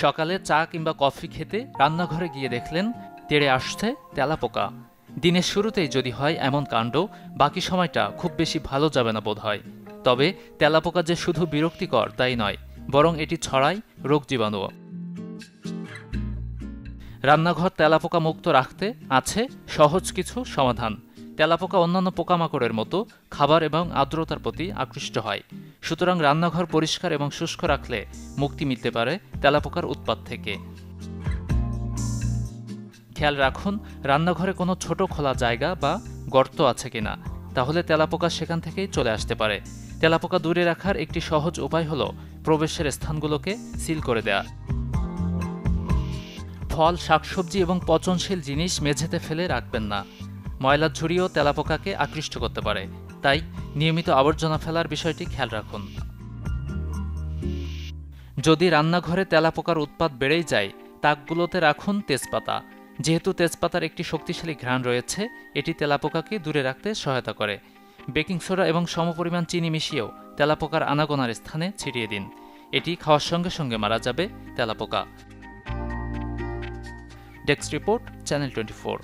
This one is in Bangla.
সকালে চা কিংবা কফি খেতে রান্নাঘরে গিয়ে দেখলেন তেড়ে আসছে তেলাপোকা। দিনের শুরুতেই যদি হয় এমন কাণ্ড, বাকি সময়টা খুব বেশি ভালো যাবে না বোধহয়। তবে তেলাপোকা যে শুধু বিরক্তিকর তাই নয়, বরং এটি ছড়ায় রোগ জীবাণুও। রান্নাঘর তেলাপোকা মুক্ত রাখতে আছে সহজ কিছু সমাধান। তেলাপোকা অন্যান্য পোকামাকড়ের মতো খাবার এবং আর্দ্রতার প্রতি আকৃষ্ট হয়। সুতরাং রান্নাঘর পরিষ্কার এবং শুষ্ক রাখলে মুক্তি মিলতে পারে তেলাপোকার উৎপাত থেকে। খেয়াল রাখুন রান্নাঘরে কোনো ছোট খোলা জায়গা বা গর্ত আছে কিনা, তাহলে তেলাপোকা সেখান থেকেই চলে আসতে পারে। তেলাপোকা দূরে রাখার একটি সহজ উপায় হলো প্রবেশের স্থানগুলোকে সিল করে দেয়া। ফল, শাকসবজি এবং পচনশীল জিনিস মেঝেতে ফেলে রাখবেন না। ময়লার ঝুড়িও তেলাপোকাকে আকৃষ্ট করতে পারে, তাই নিয়মিত আবর্জনা ফেলার বিষয়টি খেয়াল রাখুন। যদি রান্নাঘরে তেলাপোকার উৎপাত বেড়েই যায়, তাকগুলোতে রাখুন তেজপাতা। যেহেতু তেজপাতার একটি শক্তিশালী ঘ্রাণ রয়েছে, এটি তেলাপোকাকে দূরে রাখতে সহায়তা করে। বেকিং সোডা এবং সমপরিমাণ চিনি মিশিয়েও তেলাপোকার আনাগোনার স্থানে ছিটিয়ে দিন। এটি খাওয়ার সঙ্গে সঙ্গে মারা যাবে তেলাপোকা। Desk report, channel 24।